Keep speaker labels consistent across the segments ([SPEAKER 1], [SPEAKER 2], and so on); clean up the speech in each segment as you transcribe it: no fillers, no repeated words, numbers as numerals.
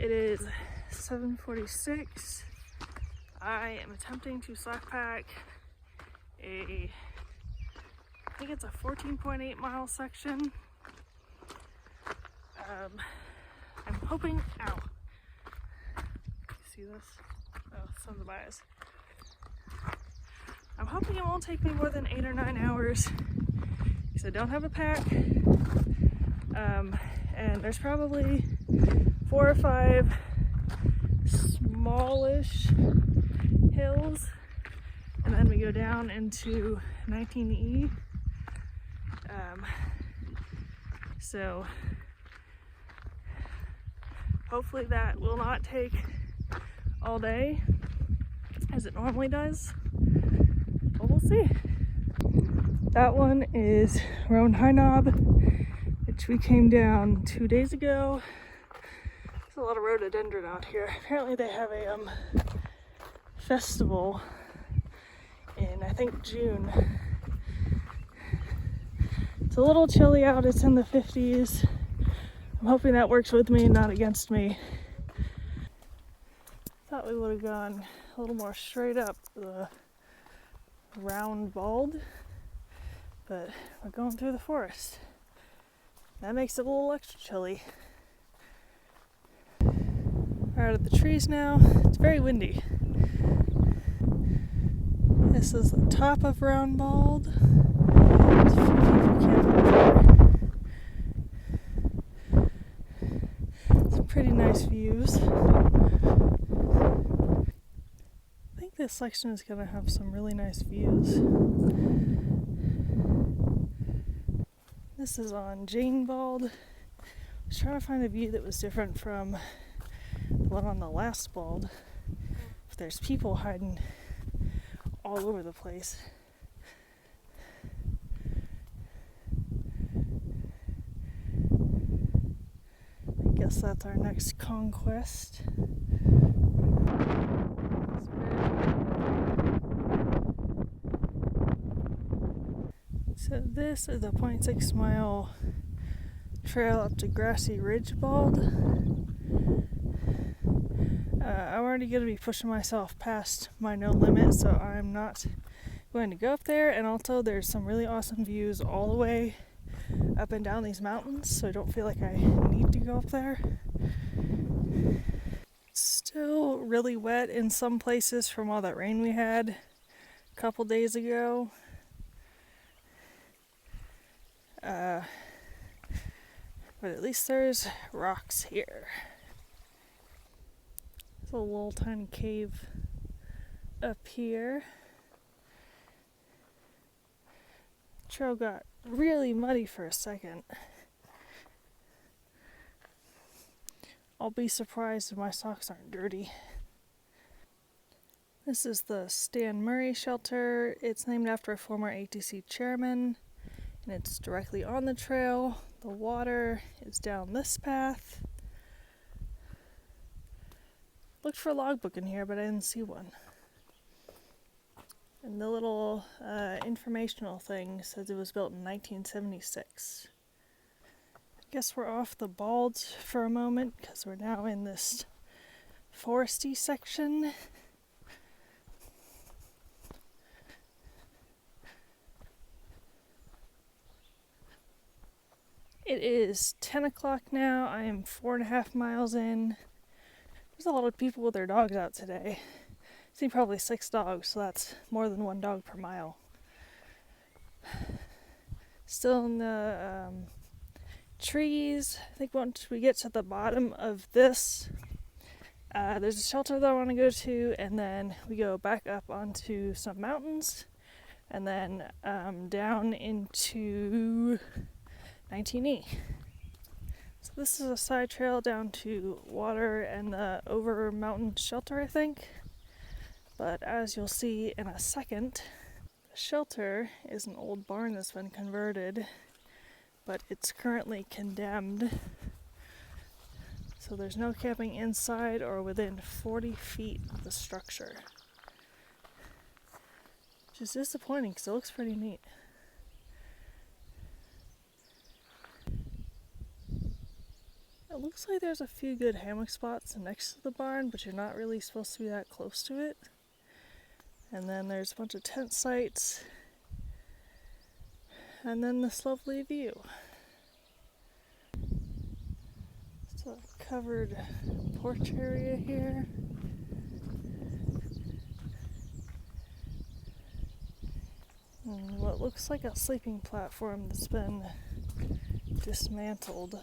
[SPEAKER 1] It is 7:46. I am attempting to slack pack I think it's a 14.8 mile section. I'm hoping, ow, see this? Oh, it's on the bias. I'm hoping it won't take me more than 8 or 9 hours because I don't have a pack. And there's probably 4 or 5 smallish hills, and then we go down into 19E. So hopefully that will not take all day as it normally does, but we'll see. That one is Roan High Knob, which we came down 2 days ago. There's a lot of rhododendron out here. Apparently they have a festival in, I think, June. It's a little chilly out, it's in the 50s. I'm hoping that works with me, not against me. Thought we would have gone a little more straight up the round bald, but we're going through the forest. That makes it a little extra chilly. We're out of the trees now. It's very windy. This is the top of Round Bald. There's a few people camping there. Some pretty nice views. I think this section is going to have some really nice views. This is on Jane Bald. I was trying to find a view that was different from the one on the last bald. If there's people hiding all over the place. I guess that's our next conquest. So this is a 0.6 mile trail up to Grassy Ridge Bald. I'm already going to be pushing myself past my known limit, so I'm not going to go up there. And also there's some really awesome views all the way up and down these mountains, so I don't feel like I need to go up there. It's still really wet in some places from all that rain we had a couple days ago. But at least there's rocks here. There's a little tiny cave up here. The trail got really muddy for a second. I'll be surprised if my socks aren't dirty. This is the Stan Murray shelter. It's named after a former ATC chairman, and it's directly on the trail. The water is down this path. Looked for a logbook in here, but I didn't see one. And the little informational thing says it was built in 1976. I guess we're off the bald for a moment because we're now in this foresty section. It is 10 o'clock now. I am 4.5 miles in. There's a lot of people with their dogs out today. I see probably 6 dogs, so that's more than 1 dog per mile. Still in the trees. I think once we get to the bottom of this, there's a shelter that I want to go to, and then we go back up onto some mountains, and then down into 19E. So this is a side trail down to water and the over mountain shelter, I think. But as you'll see in a second, the shelter is an old barn that's been converted, but it's currently condemned. So there's no camping inside or within 40 feet of the structure. Which is disappointing because it looks pretty neat. It looks like there's a few good hammock spots next to the barn, but you're not really supposed to be that close to it. And then there's a bunch of tent sites. And then this lovely view. It's a covered porch area here. And what looks like a sleeping platform that's been dismantled.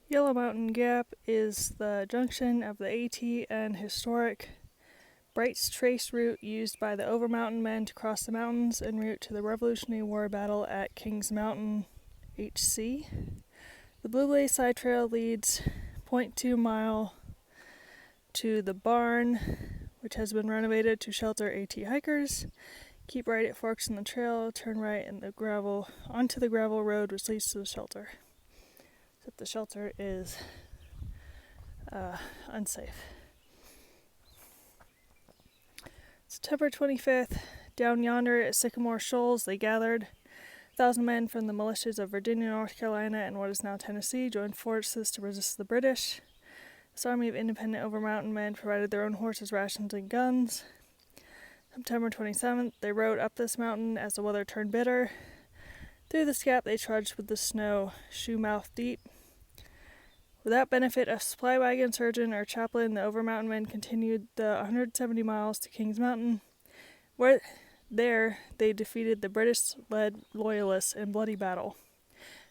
[SPEAKER 1] Yellow Mountain Gap is the junction of the AT and historic Bright's Trace route used by the Overmountain men to cross the mountains en route to the Revolutionary War battle at Kings Mountain HC. The Blue Blaze Side Trail leads 0.2 mile to the barn, which has been renovated to shelter AT hikers. Keep right at forks in the trail, turn right in the gravel onto the gravel road which leads to the shelter. Except the shelter is unsafe. September 25th, down yonder at Sycamore Shoals, they gathered. 1,000 men from the militias of Virginia, North Carolina, and what is now Tennessee joined forces to resist the British. This army of independent Overmountain men provided their own horses, rations, and guns. September 27th, they rode up this mountain as the weather turned bitter. Through this gap they trudged with the snow shoe-mouth deep. Without benefit of supply wagon, surgeon, or chaplain, the Overmountain men continued the 170 miles to Kings Mountain, where there they defeated the British-led Loyalists in bloody battle.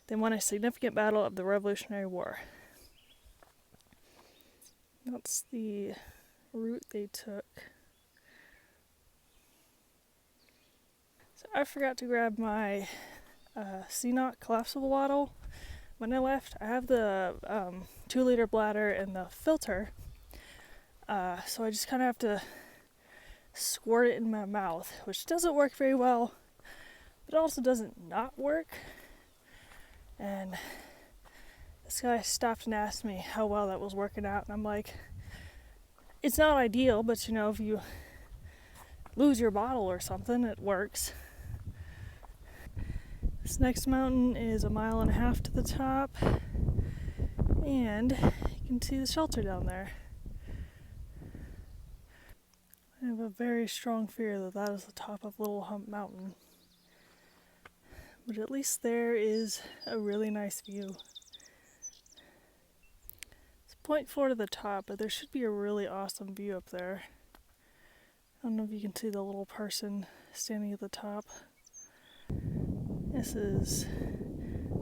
[SPEAKER 1] They won a significant battle of the Revolutionary War. That's the route they took. So I forgot to grab my CNOT collapsible bottle. When I left, I have the 2-liter bladder and the filter, so I just kind of have to squirt it in my mouth, which doesn't work very well, but also doesn't not work. And this guy stopped and asked me how well that was working out, and I'm like, it's not ideal, but you know, if you lose your bottle or something, it works. This next mountain is 1.5 miles to the top, and you can see the shelter down there. I have a very strong fear that that is the top of Little Hump Mountain. But at least there is a really nice view. It's 0.4 to the top, but there should be a really awesome view up there. I don't know if you can see the little person standing at the top. This is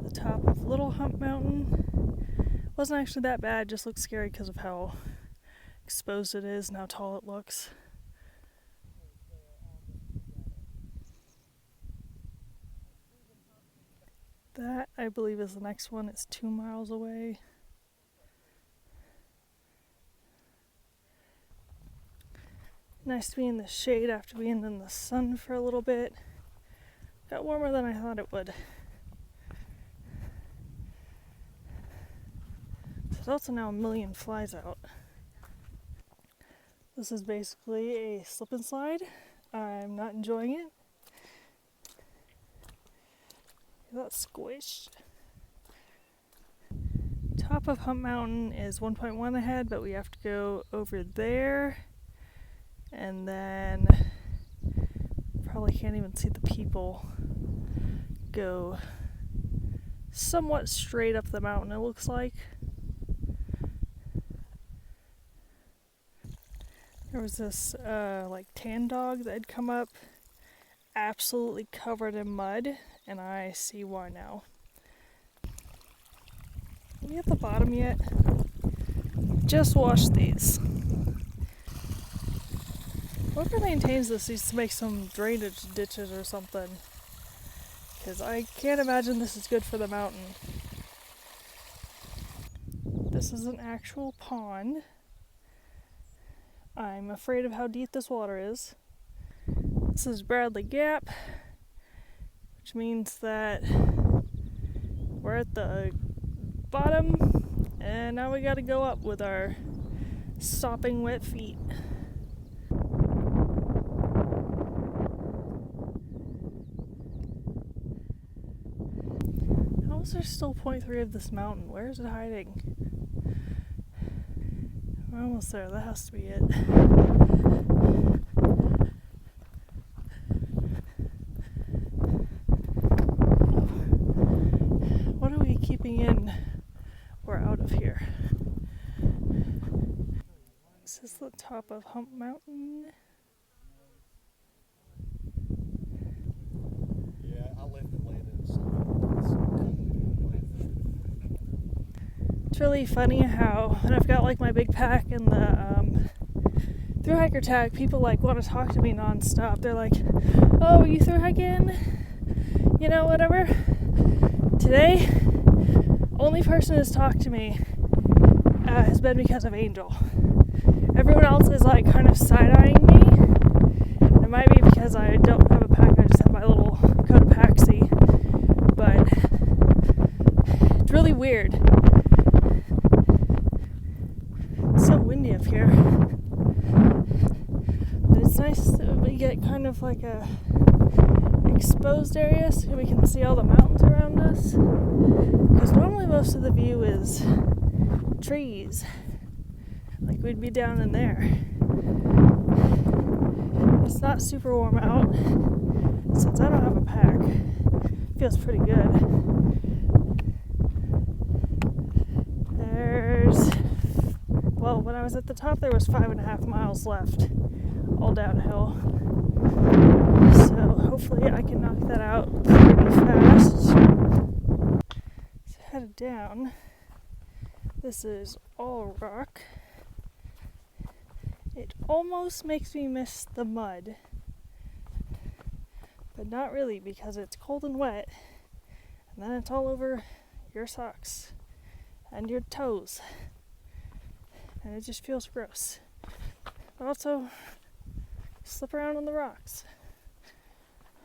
[SPEAKER 1] the top of Little Hump Mountain. Wasn't actually that bad, just looked scary because of how exposed it is and how tall it looks. That, I believe, is the next one. It's 2 miles away. Nice to be in the shade after being in the sun for a little bit. Got warmer than I thought it would. There's also now 1 million flies out. This is basically a slip and slide. I'm not enjoying it. That's squished. Top of Hump Mountain is 1.1 ahead, but we have to go over there. And then probably can't even see the people. Go somewhat straight up the mountain, it looks like. There was this like tan dog that had come up, absolutely covered in mud, and I see why now. Are we at the bottom yet? Just washed these. Whoever maintains this needs to make some drainage ditches or something, because I can't imagine this is good for the mountain. This is an actual pond. I'm afraid of how deep this water is. This is Bradley Gap, which means that we're at the bottom, And now we gotta go up with our sopping wet feet. How is there still 0.3 of this mountain? Where is it hiding? We're almost there. That has to be it. What are we keeping in? We're out of here. This is the top of Hump Mountain.
[SPEAKER 2] Yeah, I left Atlanta in the
[SPEAKER 1] It's really funny how when I've got like my big pack and the thru hiker tag, people like want to talk to me nonstop. They're like, "Oh, you thru hiking? You know, whatever." Today, only person who's talked to me has been because of Angel. Everyone else is like kind of side-eyeing me. It might be because I don't have a pack, I just have my little Cotopaxi. But it's really weird. It's so windy up here. But it's nice that we get kind of like a exposed area so we can see all the mountains around us. Because normally most of the view is trees. Like we'd be down in there. It's not super warm out. Since I don't have a pack, it feels pretty good. Well, when I was at the top, there was 5.5 miles left, all downhill. So hopefully I can knock that out pretty fast. So headed down. This is all rock. It almost makes me miss the mud, but not really because it's cold and wet, and then it's all over your socks and your toes, and it just feels gross. But also, slip around on the rocks,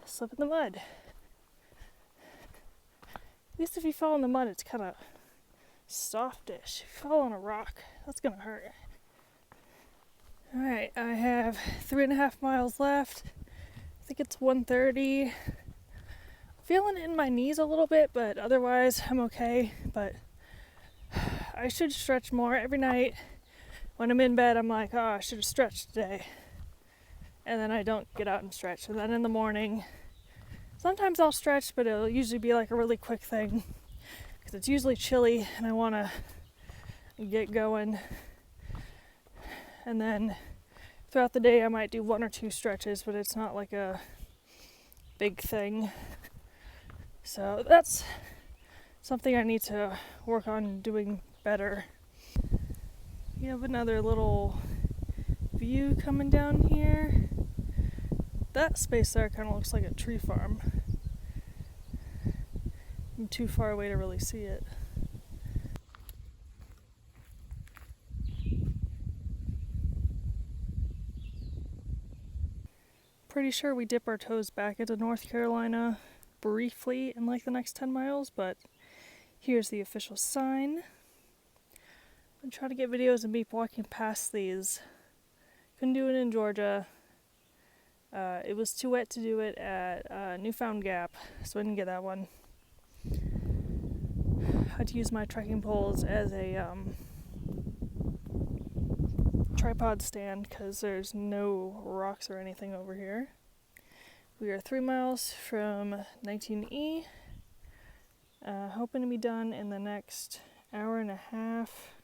[SPEAKER 1] slip in the mud. At least if you fall in the mud, it's kind of softish. If you fall on a rock, that's gonna hurt. Alright, I have 3.5 miles left. I think it's 1:30. Feeling it in my knees a little bit, but otherwise I'm okay. But I should stretch more. Every night when I'm in bed, I'm like, oh, I should have stretched today. And then I don't get out and stretch. And then in the morning, sometimes I'll stretch, but it'll usually be like a really quick thing. Because it's usually chilly and I want to get going. And then throughout the day I might do 1 or 2 stretches, but it's not like a big thing. So that's something I need to work on doing better. We have another little view coming down here. That space there kind of looks like a tree farm. I'm too far away to really see it. Pretty sure we dip our toes back into North Carolina briefly in like the next 10 miles, but here's the official sign. I'm trying to get videos of me walking past these. Couldn't do it in Georgia. It was too wet to do it at Newfound Gap, so I didn't get that one. I had to use my trekking poles as a tripod stand because there's no rocks or anything over here. We are 3 miles from 19E. Hoping to be done in the next hour and a half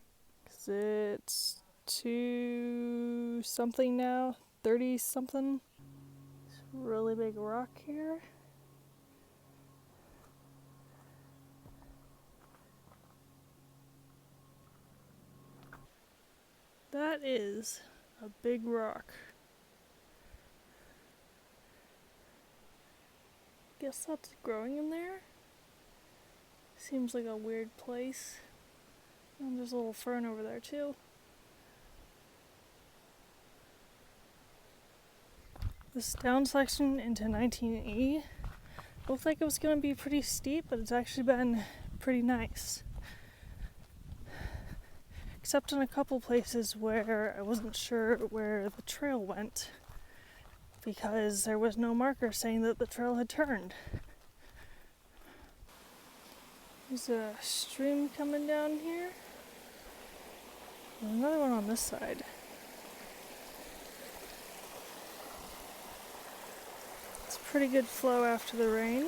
[SPEAKER 1] because it's 2 something now, 30 something. It's a really big rock here. That is a big rock. Guess that's growing in there. Seems like a weird place. And there's a little fern over there too. This down section into 19E looked like it was going to be pretty steep, but it's actually been pretty nice. except in a couple places where I wasn't sure where the trail went because there was no marker saying that the trail had turned. There's a stream coming down here. And another one on this side. It's pretty good flow after the rain.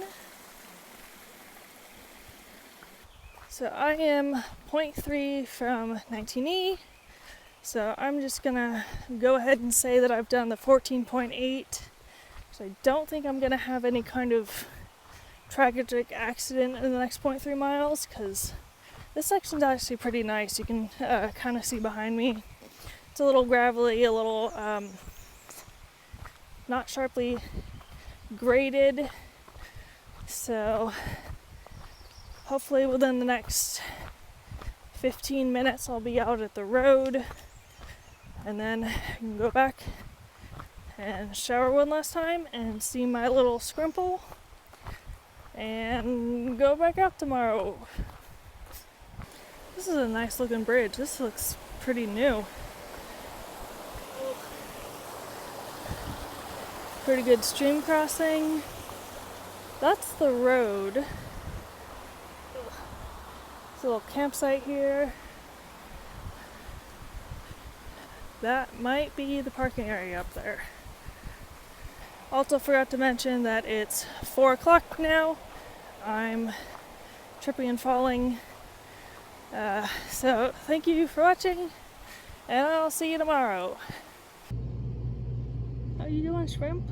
[SPEAKER 1] So I am 0.3 from 19E. So I'm just gonna go ahead and say that I've done the 14.8. So I don't think I'm gonna have any kind of tragic accident in the next 0.3 miles because this section's actually pretty nice. You can kind of see behind me. It's a little gravelly, a little not sharply graded. So hopefully within the next 15 minutes I'll be out at the road, and then I can go back and shower one last time and see my little scrimple and go back out tomorrow. This is a nice looking bridge. This looks pretty new. Pretty good stream crossing. That's the road. There's a little campsite here. That might be the parking area up there. Also forgot to mention that it's 4 o'clock now. I'm tripping and falling. So thank you for watching, and I'll see you tomorrow. How you doing, shrimp?